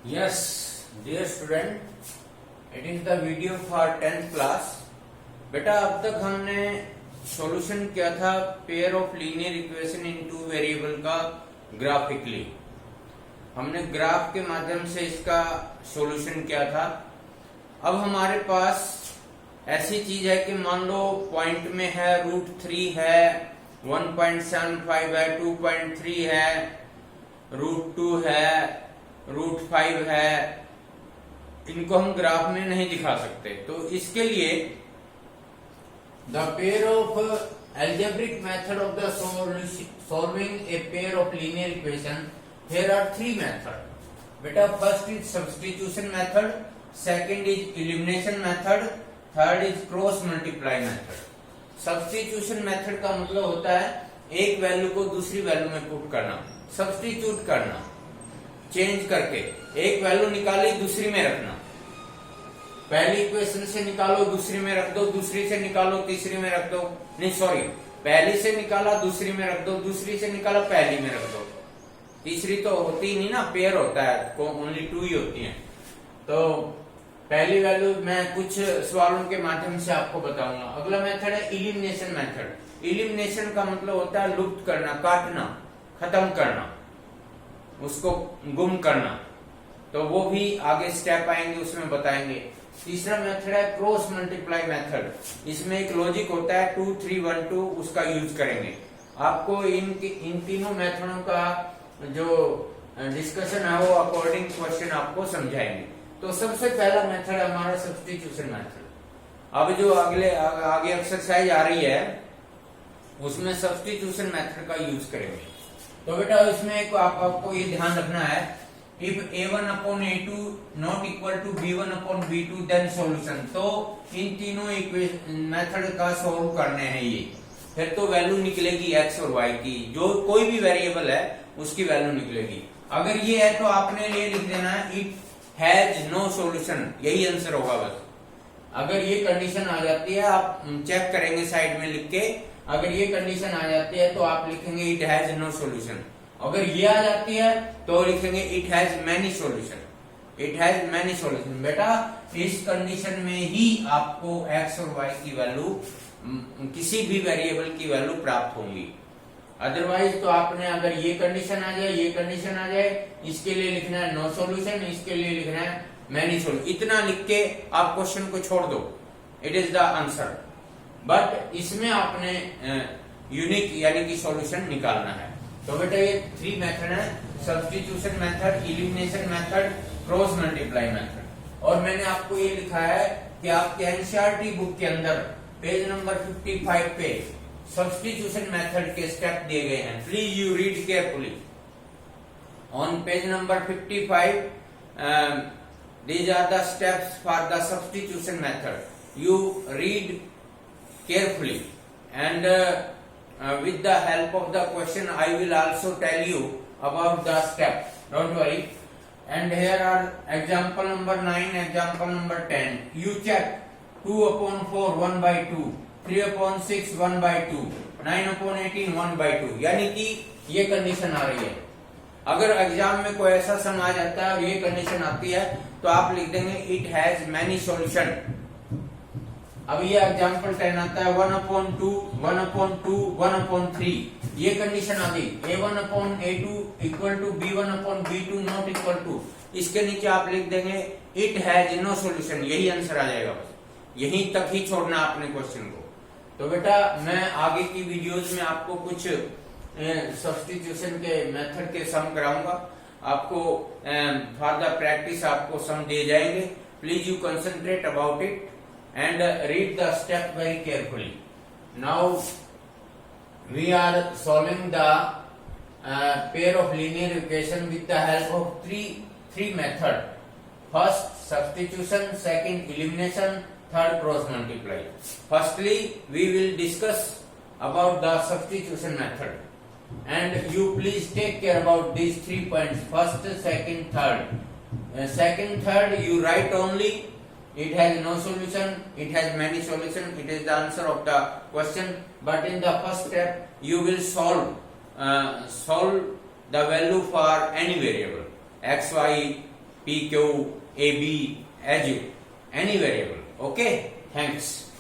Yes, dear student, it is the video for 10th class. बेटा अब तक हमने सॉल्यूशन किया था pair of linear equation in two variable का ग्राफिकली। हमने ग्राफ के माध्यम से इसका सॉल्यूशन किया था। अब हमारे पास ऐसी चीज है कि मान लो पॉइंट में है √3 है, 1.75 है, 2.3 है, √2 है, √5 है। इनको हम ग्राफ में नहीं दिखा सकते, तो इसके लिए the pair of algebraic method of the solving a pair of linear equation. Here are three methods. बेटा first is substitution method, second is elimination method, third is cross multiply method. Substitution method का मतलब होता है एक value को दूसरी value में put करना, सब्स्टिट्यूट करना, चेंज करके एक वैल्यू निकाली दूसरी में रखना। पहली इक्वेशन से निकालो दूसरी में रख दो, दूसरी से निकालो तीसरी में रख दो, नहीं सॉरी, पहली से निकाला दूसरी में रख दो, दूसरी से निकाला पहली में रख दो। तीसरी तो होती नहीं ना, पेयर होता है, ओनली 2 ही होती हैं। तो पहली वैल्यू मैं कुछ सवालों के माध्यम से आपको बताऊंगा। अगला मेथड है इलिमिनेशन मेथड। इलिमिनेशन का मतलब होता है लुप्त करना, काटना, खत्म करना, उसको गुम करना। तो वो भी आगे स्टेप आएंगे उसमें बताएंगे। तीसरा मेथड है क्रॉस मल्टीप्लाई मेथड। इसमें एक लॉजिक होता है 2 3 1 2, उसका यूज करेंगे। आपको इन तीनों मेथडों का जो डिस्कशन है वो अकॉर्डिंग क्वेश्चन आपको समझाएंगे। तो सबसे पहला मेथड है हमारा सब्स्टिट्यूशन मेथड। अब जो आगे एक्सरसाइज आ रही है उसमें सब्स्टिट्यूशन मेथड का यूज करेंगे। तो बेटा इसमें आपको ये ध्यान रखना है, if a1 upon a2 not equal to b1 upon b2 then solution। तो इन तीनों मेथड का सोल्व करने हैं ये, फिर तो वैल्यू निकलेगी x और y की, जो कोई भी वेरिएबल है उसकी वैल्यू निकलेगी। अगर ये है तो आपने ये लिख देना है इट हैज नो सॉल्यूशन, यही आंसर होगा बस। अगर ये कंडीशन आ जाती है, आप चेक करेंगे साइड में लिख के, अगर ये कंडीशन आ जाती है तो आप लिखेंगे इट हैज नो सॉल्यूशन। अगर ये आ जाती है तो लिखेंगे it has many solution. It has many solution. बेटा इस कंडीशन में ही आपको x और y की वैल्यू, किसी भी वेरिएबल की वैल्यू प्राप्त होंगी। अदरवाइज तो आपने अगर ये कंडीशन आ जाए, ये कंडीशन आ जाए, इसके लिए लिखना है नो सॉल्यूशन, इसके लिए लिखना है मैनी सॉल्यूशन। इतना लिख के आप क्वेश्चन को छोड़ दो, it is the answer. But इसमें आपने यूनिक यानी कि सॉल्यूशन निकालना है। तो बेटा ये 3 मेथड है, substitution method, elimination method, cross multiply method. और मैंने आपको ये लिखा है कि आपके एनसीईआरटी बुक के अंदर पेज नंबर 55 पे सब्स्टिट्यूशन मेथड के स्टेप दिए गए हैं। Please you read carefully on page number 55। these are the steps for the substitution method. You read carefully and with the help of the question I will also tell you about the step, don't worry. And here are example number 9, example number 10. You check 2 upon 4 1 by 2, 3 upon 6 1 by 2, 9 upon 18 1 by 2। यानी कि ये condition आ रही है। अगर exam में कोई ऐसा सम आ जाता है और ये कंडीशन आती है तो आप लिख देंगे इट हैज मैनी सॉल्यूशन। अब ये एग्जाम्पल 10 आता है 1 upon 2, 1 upon 2, 1 upon 3। ये कंडीशन आ गई a1 upon a2 equal to b1 upon b2 not equal to. इसके नीचे आप लिख देंगे इट हैज नो सॉल्यूशन, यही आंसर आ जाएगा बस। यहीं तक ही छोड़ना आपने क्वेश्चन को। तो बेटा मैं आगे की वीडियोस में आपको कुछ सब्स्टिट्यूशन के मेथड के सम कराऊंगा। आपको फॉर द प्रैक्टिस आपको सम दे जाएंगे। Please you concentrate about it and read the step very carefully. Now we are solving the pair of linear equation with the help of three method. First substitution, second elimination, third cross multiply. Firstly we will discuss about the substitution method, and you please take care about these 3 points, first, second, third. Second, third you write only it has no solution, it has many solution, it is the answer of the question. But in the first step you will solve the value for any variable x, y, p, q, a, b, as you, any variable. Okay, thanks.